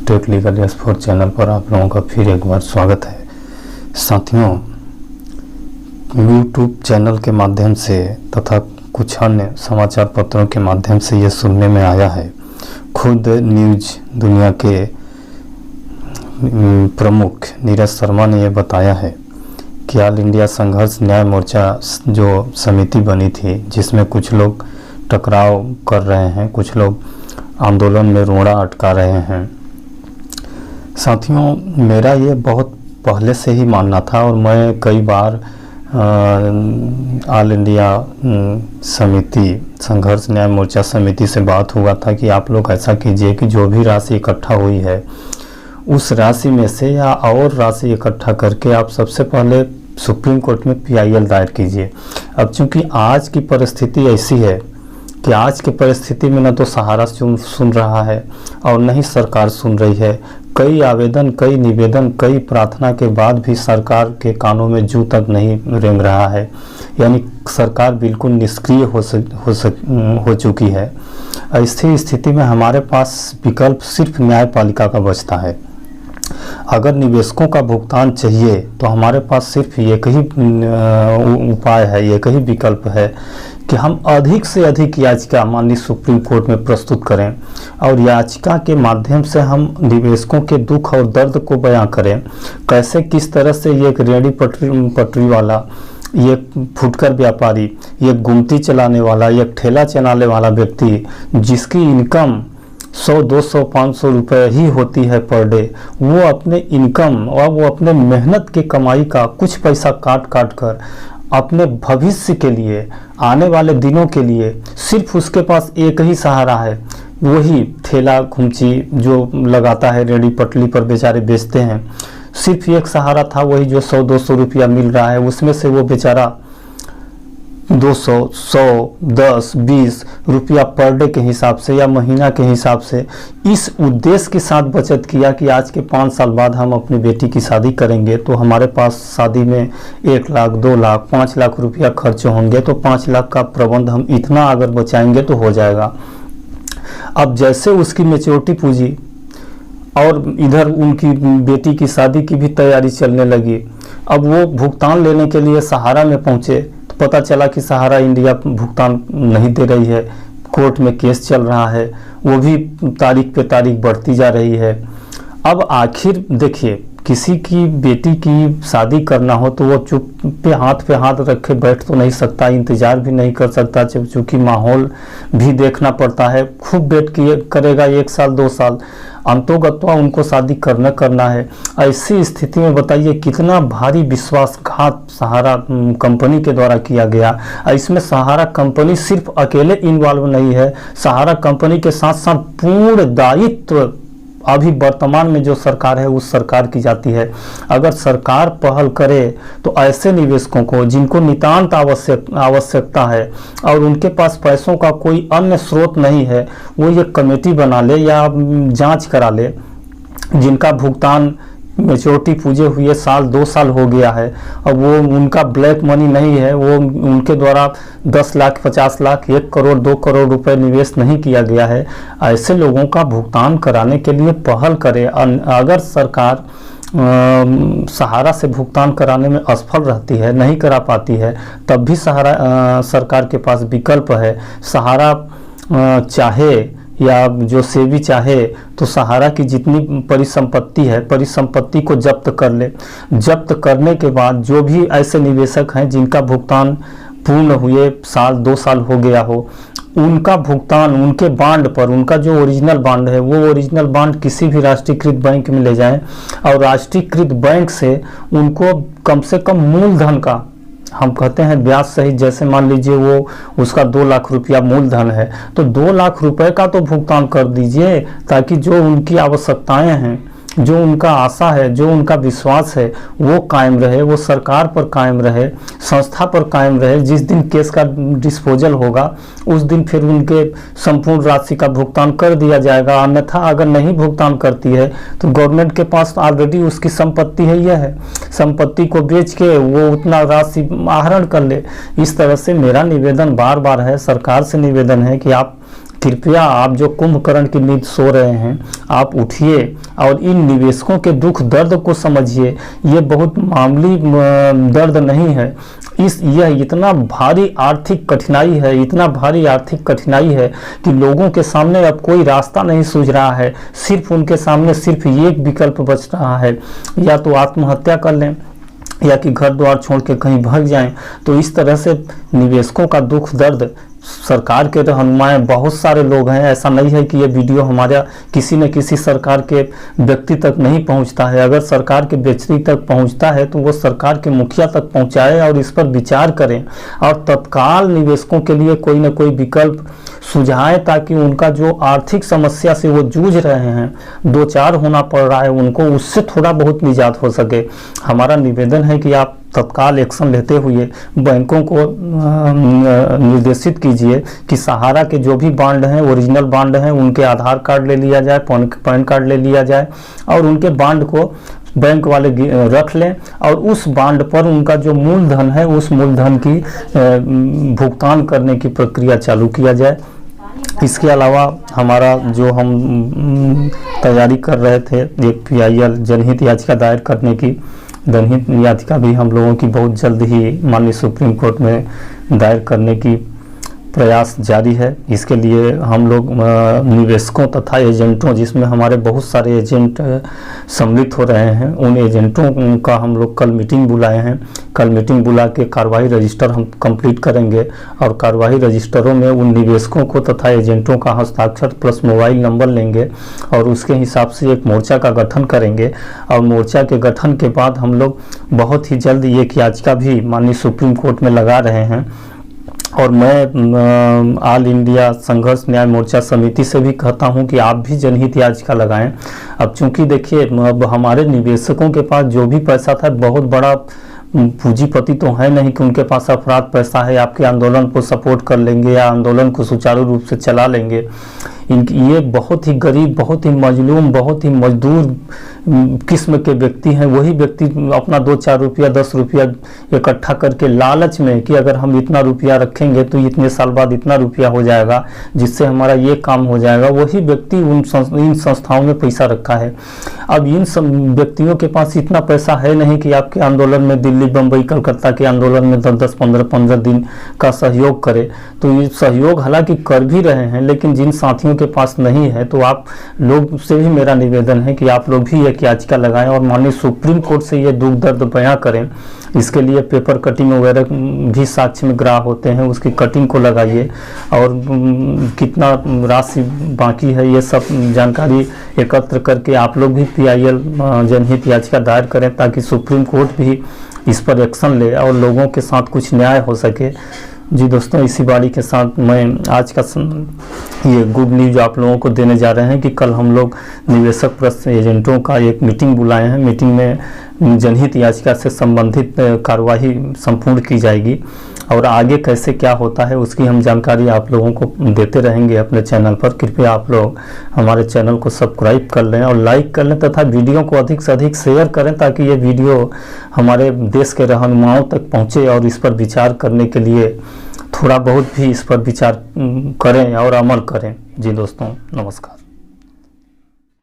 Take legal S4 channel पर आप लोगों का फिर एक बार स्वागत है। साथियों, YouTube चैनल के माध्यम से तथा कुछ अन्य समाचार पत्रों के माध्यम से ये सुनने में आया है, खुद न्यूज़ दुनिया के प्रमुख नीरज शर्मा ने यह बताया है कि ऑल इंडिया संघर्ष न्याय मोर्चा जो समिति बनी थी, जिसमें कुछ लोग टकराव कर रहे हैं, कुछ लोग आंदोलन में रोड़ा अटका रहे हैं। साथियों, मेरा ये बहुत पहले से ही मानना था और मैं कई बार ऑल इंडिया समिति संघर्ष न्याय मोर्चा समिति से बात हुआ था कि आप लोग ऐसा कीजिए कि जो भी राशि इकट्ठा हुई है उस राशि में से या और राशि इकट्ठा करके आप सबसे पहले सुप्रीम कोर्ट में PIL दायर कीजिए। अब चूंकि आज की परिस्थिति ऐसी है कि आज की परिस्थिति में न तो सहारा सुन रहा है और न ही सरकार सुन रही है। कई आवेदन, कई निवेदन, कई प्रार्थना के बाद भी सरकार के कानों में जूं तक नहीं रेंग रहा है, यानी सरकार बिल्कुल निष्क्रिय हो चुकी है। ऐसी स्थिति में हमारे पास विकल्प सिर्फ न्यायपालिका का बचता है। अगर निवेशकों का भुगतान चाहिए तो हमारे पास सिर्फ एक ही उपाय है, एक ही विकल्प है कि हम अधिक से अधिक याचिका माननीय सुप्रीम कोर्ट में प्रस्तुत करें और याचिका के माध्यम से हम निवेशकों के दुख और दर्द को बयां करें। कैसे, किस तरह से ये एक रेहड़ी पटरी वाला, ये फुटकर व्यापारी, ये गुमती चलाने वाला, ये ठेला चलाने वाला व्यक्ति जिसकी इनकम 100, 200, 500 रुपये ही होती है पर डे, वो अपने इनकम और वो अपने मेहनत की कमाई का कुछ पैसा काट कर अपने भविष्य के लिए, आने वाले दिनों के लिए सिर्फ उसके पास एक ही सहारा है, वही ठेला घुमची जो लगाता है, रेहड़ी पटली पर बेचारे बेचते हैं। सिर्फ एक सहारा था, वही जो 100-200 रुपया मिल रहा है, उसमें से वो बेचारा 200, 100, 10, 20 रुपया पर डे के हिसाब से या महीना के हिसाब से इस उद्देश्य के साथ बचत किया कि आज के 5 साल बाद हम अपनी बेटी की शादी करेंगे तो हमारे पास शादी में 1 लाख, 2 लाख, 5 लाख रुपया खर्च होंगे, तो 5 लाख का प्रबंध हम इतना अगर बचाएंगे तो हो जाएगा। अब जैसे उसकी मैच्योरिटी पूंजी और इधर उनकी बेटी की शादी की भी तैयारी चलने लगी, अब वो भुगतान लेने के लिए सहारा में पहुंचे तो पता चला कि सहारा इंडिया भुगतान नहीं दे रही है, कोर्ट में केस चल रहा है, वो भी तारीख पे तारीख बढ़ती जा रही है। अब आखिर देखिए, किसी की बेटी की शादी करना हो तो वो चुप पे हाथ रखे बैठ तो नहीं सकता, इंतज़ार भी नहीं कर सकता, चूँकि माहौल भी देखना पड़ता है। खूब वेट करेगा 1 साल 2 साल, अंतोगत्वा उनको शादी करना है। ऐसी स्थिति में बताइए कितना भारी विश्वासघात सहारा कंपनी के द्वारा किया गया। इसमें सहारा कंपनी सिर्फ अकेले इन्वॉल्व नहीं है, सहारा कंपनी के साथ साथ पूर्ण दायित्व अभी वर्तमान में जो सरकार है उस सरकार की जाती है। अगर सरकार पहल करे तो ऐसे निवेशकों को जिनको नितांत आवश्यकता है और उनके पास पैसों का कोई अन्य स्रोत नहीं है, वो ये कमेटी बना ले या जांच करा ले, जिनका भुगतान मैच्योरिटी पूजे हुए 1-2 साल हो गया है और वो उनका ब्लैक मनी नहीं है, वो उनके द्वारा 10 लाख, 50 लाख, 1 करोड़, 2 करोड़ रुपए निवेश नहीं किया गया है। ऐसे लोगों का भुगतान कराने के लिए पहल करे। अगर सरकार सहारा से भुगतान कराने में असफल रहती है, नहीं करा पाती है, तब भी सरकार के पास विकल्प है। सहारा चाहे या जो सेबी चाहे तो सहारा की जितनी परिसंपत्ति है, परिसंपत्ति को जब्त कर ले। जब्त करने के बाद जो भी ऐसे निवेशक हैं जिनका भुगतान पूर्ण हुए 1-2 साल हो गया हो, उनका भुगतान उनके बांड पर, उनका जो ओरिजिनल बांड है वो ओरिजिनल बांड किसी भी राष्ट्रीयकृत बैंक में ले जाएं और राष्ट्रीयकृत बैंक से उनको कम से कम मूलधन का, हम कहते हैं ब्याज सहित, जैसे मान लीजिए वो उसका 2 लाख रुपया मूलधन है तो 2 लाख रुपए का तो भुगतान कर दीजिए, ताकि जो उनकी आवश्यकताएं हैं, जो उनका आशा है, जो उनका विश्वास है वो कायम रहे, वो सरकार पर कायम रहे, संस्था पर कायम रहे। जिस दिन केस का डिस्पोजल होगा उस दिन फिर उनके संपूर्ण राशि का भुगतान कर दिया जाएगा। अन्यथा अगर नहीं भुगतान करती है तो गवर्नमेंट के पास ऑलरेडी उसकी संपत्ति है, यह है, संपत्ति को बेच के वो उतना राशि आहरण कर ले। इस तरह से मेरा निवेदन बार बार है, सरकार से निवेदन है कि आप कृपया आप जो कुंभकर्ण की नींद सो रहे हैं, आप उठिए और इन निवेशकों के दुख दर्द को समझिए। ये बहुत मामूली दर्द नहीं है। यह इतना भारी आर्थिक कठिनाई है, इतना भारी आर्थिक कठिनाई है कि लोगों के सामने अब कोई रास्ता नहीं सूझ रहा है। सिर्फ उनके सामने सिर्फ एक विकल्प बच रहा है, या तो आत्महत्या कर लें या कि घर द्वार छोड़ के कहीं भाग जाएं। तो इस तरह से निवेशकों का दुख दर्द सरकार के रहनुमाएं बहुत सारे लोग हैं। ऐसा नहीं है कि ये वीडियो हमारा किसी न किसी सरकार के व्यक्ति तक नहीं पहुंचता है। अगर सरकार के व्यक्ति तक पहुंचता है तो वो सरकार के मुखिया तक पहुंचाए और इस पर विचार करें और तत्काल निवेशकों के लिए कोई न कोई विकल्प सुझाएं, ताकि उनका जो आर्थिक समस्या से वो जूझ रहे हैं, दो चार होना पड़ रहा है, उनको उससे थोड़ा बहुत निजात हो सके। हमारा निवेदन है कि आप तत्काल एक्शन लेते हुए बैंकों को निर्देशित कीजिए कि सहारा के जो भी बॉन्ड हैं, ओरिजिनल बॉन्ड हैं, उनके आधार कार्ड ले लिया जाए, पैन कार्ड ले लिया जाए और उनके बॉन्ड को बैंक वाले रख लें और उस बॉन्ड पर उनका जो मूलधन है, उस मूलधन की भुगतान करने की प्रक्रिया चालू किया जाए। इसके अलावा हमारा जो हम तैयारी कर रहे थे एक PIL जनहित याचिका दायर करने की, जनहित याचिका भी हम लोगों की बहुत जल्द ही माननीय सुप्रीम कोर्ट में दायर करने की प्रयास जारी है। इसके लिए हम लोग निवेशकों तथा एजेंटों, जिसमें हमारे बहुत सारे एजेंट सम्मिलित हो रहे हैं, उन एजेंटों का हम लोग कल मीटिंग बुलाए हैं। कल मीटिंग बुला के कार्रवाई रजिस्टर हम कंप्लीट करेंगे और कार्रवाई रजिस्टरों में उन निवेशकों को तथा एजेंटों का हस्ताक्षर प्लस मोबाइल नंबर लेंगे और उसके हिसाब से एक मोर्चा का गठन करेंगे। और मोर्चा के गठन के बाद हम लोग बहुत ही जल्द एक याचिका भी माननीय सुप्रीम कोर्ट में लगा रहे हैं। और मैं ऑल इंडिया संघर्ष न्याय मोर्चा समिति से भी कहता हूं कि आप भी जनहित याचिका लगाएं। अब चूंकि देखिए, अब हमारे निवेशकों के पास जो भी पैसा था, बहुत बड़ा पूंजीपति तो है नहीं कि उनके पास अफराध पैसा है, आपके आंदोलन को सपोर्ट कर लेंगे या आंदोलन को सुचारू रूप से चला लेंगे। ये बहुत ही गरीब, बहुत ही मजलूम, बहुत ही मजदूर किस्म के व्यक्ति हैं। वही व्यक्ति अपना 2-4 रुपया 10 रुपया इकट्ठा करके लालच में कि अगर हम इतना रुपया रखेंगे तो इतने साल बाद इतना रुपया हो जाएगा जिससे हमारा ये काम हो जाएगा, वही व्यक्ति इन संस्थाओं में पैसा रखा है। अब इन व्यक्तियों के पास इतना पैसा है नहीं कि आपके आंदोलन में दिल्ली, बम्बई, कलकत्ता के आंदोलन में 10-10, 15-15 दिन का सहयोग करे। तो ये सहयोग हालांकि कर भी रहे हैं, लेकिन जिन साथियों के पास नहीं है, तो आप लोग से भी मेरा निवेदन है कि आप लोग भी एक याचिका लगाएं और माननीय सुप्रीम कोर्ट से ये दुख दर्द बयां करें। इसके लिए पेपर कटिंग वगैरह भी साक्ष्य में ग्राह होते हैं, उसकी कटिंग को लगाइए और कितना राशि बाकी है ये सब जानकारी एकत्र करके आप लोग भी PIL जनहित याचिका दायर करें, ताकि सुप्रीम कोर्ट भी इस पर एक्शन ले और लोगों के साथ कुछ न्याय हो सके। जी दोस्तों, इसी बाड़ी के साथ मैं आज का ये गुड न्यूज आप लोगों को देने जा रहे हैं कि कल हम लोग निवेशक प्लस एजेंटों का एक मीटिंग बुलाए हैं। मीटिंग में जनहित याचिका से संबंधित कार्यवाही संपूर्ण की जाएगी और आगे कैसे क्या होता है उसकी हम जानकारी आप लोगों को देते रहेंगे अपने चैनल पर। कृपया आप लोग हमारे चैनल को सब्सक्राइब कर लें और लाइक कर लें तथा वीडियो को अधिक से अधिक शेयर करें, ताकि ये वीडियो हमारे देश के रहनुमाओं तक पहुँचे और इस पर विचार करने के लिए थोड़ा बहुत भी इस पर विचार करें और अमल करें। जी दोस्तों, नमस्कार।